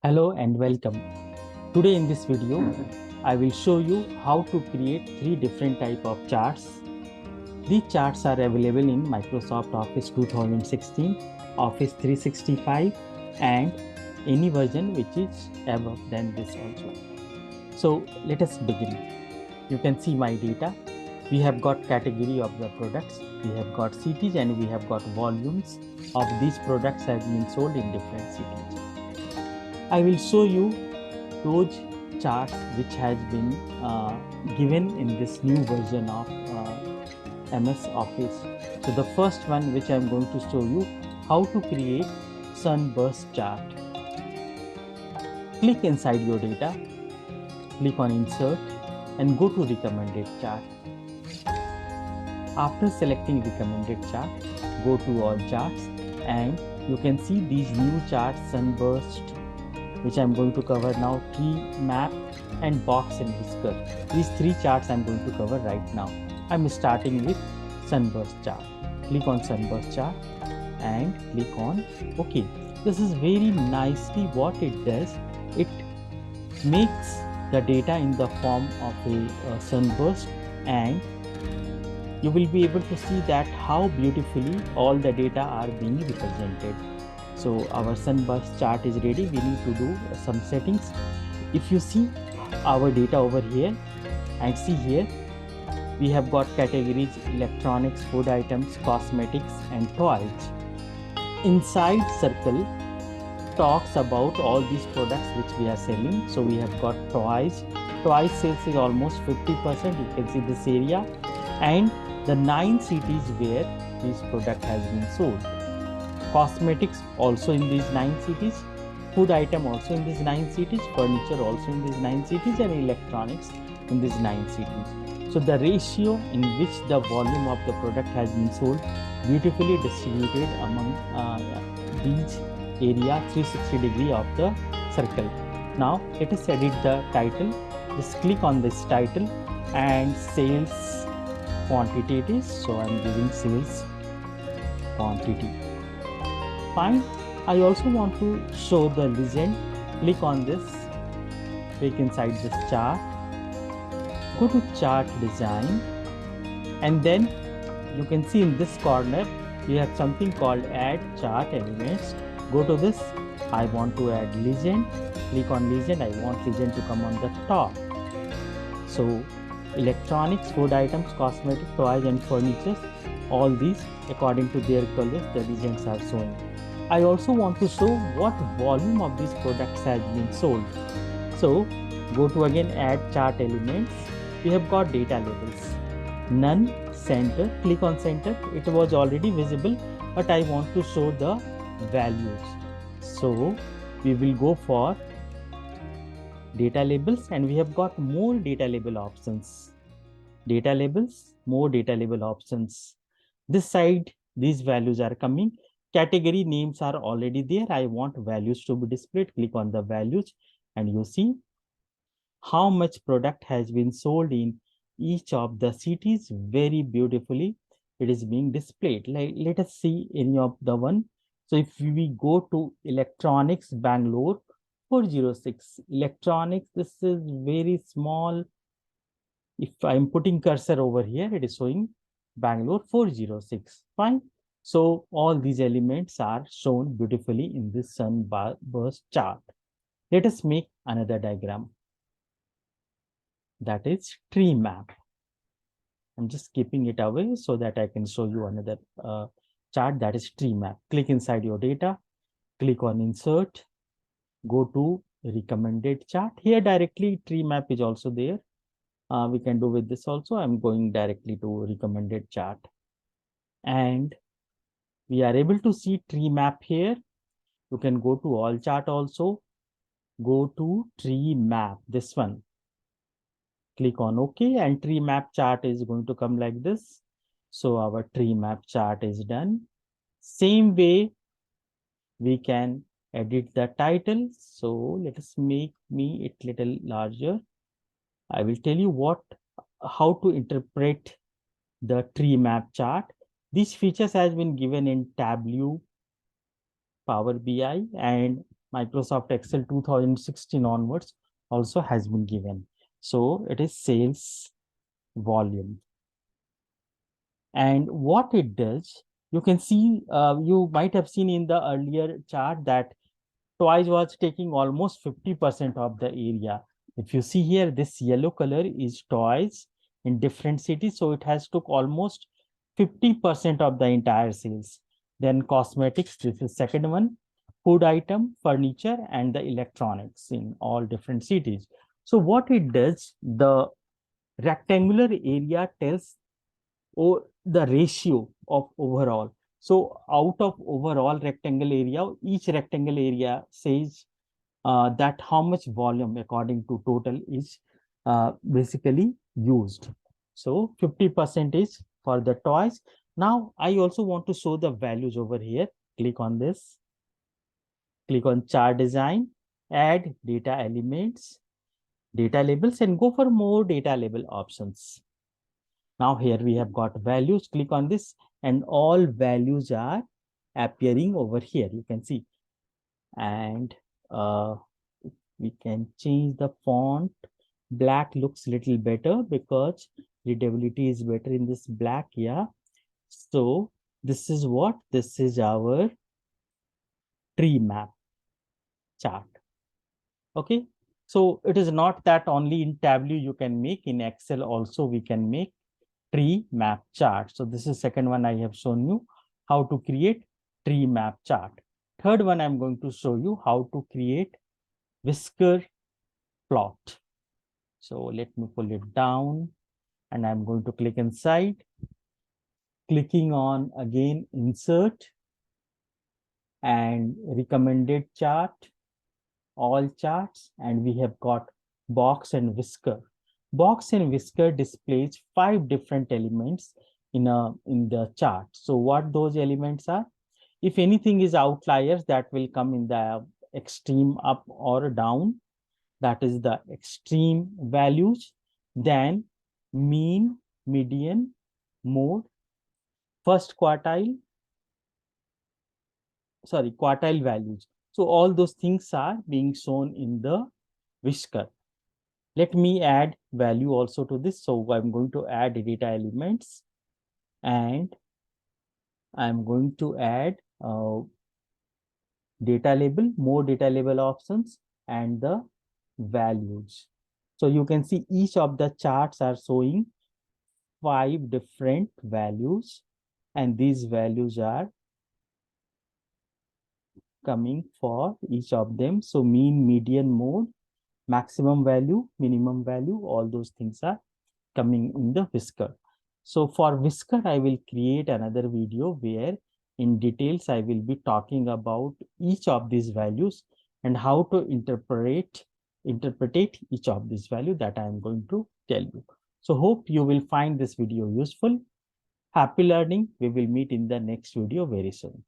Hello and welcome. Today in this video, I will show you how to create three different type of charts. These charts are available in Microsoft Office 2016, Office 365 and any version which is above than this also. So let us begin. You can see my data. We have got category of the products, we have got cities and we have got volumes of these products have been sold in different cities. I will show you those charts which has been given in this new version of MS Office. So the first one which I am going to show you how to create Sunburst chart. Click inside your data, click on insert and go to recommended chart. After selecting recommended chart, go to all charts and you can see these new charts Sunburst, which I'm going to cover now, tree map and box and whisker. These three charts I'm going to cover right now. I'm starting with Sunburst chart. Click on Sunburst chart and click on OK. This is very nicely what it does. It makes the data in the form of a sunburst, and you will be able to see that how beautifully all the data are being represented. So our sunburst chart is ready. We need to do some settings. If you see our data over here and see here, we have got categories electronics, food items, cosmetics and toys. Inside circle talks about all these products which we are selling. So we have got toys. Toys sales is almost 50%. You can see this area and the 9 cities where this product has been sold. Cosmetics also in these 9 cities, food item also in these 9 cities, furniture also in these 9 cities and electronics in these 9 cities. So the ratio in which the volume of the product has been sold beautifully distributed among these area 360 degree of the circle. Now let us edit the title. Just click on this title and sales quantity it is. So I am giving sales quantity. Fine. I also want to show the legend. Click on this, click inside this chart, go to chart design, and then you can see in this corner we have something called add chart elements. Go to this. I want to add legend. Click on legend. I want legend to come on the top. So electronics, food items, cosmetic, toys and furniture, all these according to their colors the legends are showing. I also want to show what volume of these products has been sold. So go to again add chart elements. We have got data labels. None, center, click on center. It was already visible, but I want to show the values. So we will go for data labels and we have got more data label options. Data labels, more data label options. This side, these values are coming. Category names are already there. I want values to be displayed. Click on the values and you see how much product has been sold in each of the cities. Very beautifully it is being displayed. Let us see any of the one. So if we go to electronics Bangalore 406 electronics, this is very small. If I'm putting cursor over here, it is showing Bangalore 406. Fine. So all these elements are shown beautifully in this sunburst chart. Let us make another diagram. That is tree map. I'm just keeping it away so that I can show you another chart, that is tree map. Click inside your data, click on insert, go to recommended chart. Here directly tree map is also there. We can do with this also. I'm going directly to recommended chart and we are able to see tree map here. You can go to all chart also, go to tree map, this one. Click on OK and tree map chart is going to come like this. So our tree map chart is done. Same way we can edit the title. So let us make it little larger. I will tell you how to interpret the tree map chart. These features has been given in Tableau, Power BI and Microsoft Excel 2016 onwards also has been given. So it is sales volume. And what it does, you can see, you might have seen in the earlier chart that toys was taking almost 50% of the area. If you see here, this yellow color is toys in different cities. So it has took almost 50% of the entire sales. Then cosmetics, this is second one, food item, furniture, and the electronics in all different cities. So what it does, the rectangular area tells the ratio of overall. So out of overall rectangle area, each rectangle area says that how much volume according to total is basically used. So 50% is for the toys. Now I also want to show the values over here. Click on this, click on chart design, add data elements, data labels, and go for more data label options. Now here we have got values. Click on this and all values are appearing over here. You can see. And we can change the font. Black looks little better because readability is better in this black. Yeah. So this is what? This is our tree map chart. Okay. So it is not that only in Tableau you can make, in Excel also we can make tree map chart. So this is second one I have shown you how to create tree map chart. Third one I'm going to show you how to create Whisker plot. So let me pull it down and I'm going to click inside, clicking on again insert and recommended chart, all charts, and we have got box and whisker. Box and whisker displays 5 different elements in the chart. So what those elements are? If anything is outliers, that will come in the extreme up or down. That is the extreme values. Then mean, median, mode, first quartile, quartile values. So all those things are being shown in the whisker. Let me add value also to this. So I'm going to add data elements and I'm going to add data label, more data label options and the values. So you can see each of the charts are showing 5 different values and these values are coming for each of them. So mean, median, mode, maximum value, minimum value, all those things are coming in the whisker. So for whisker, I will create another video where in details I will be talking about each of these values and how to interpret each of these value that I am going to tell you. So hope you will find this video useful. Happy learning. We will meet in the next video very soon.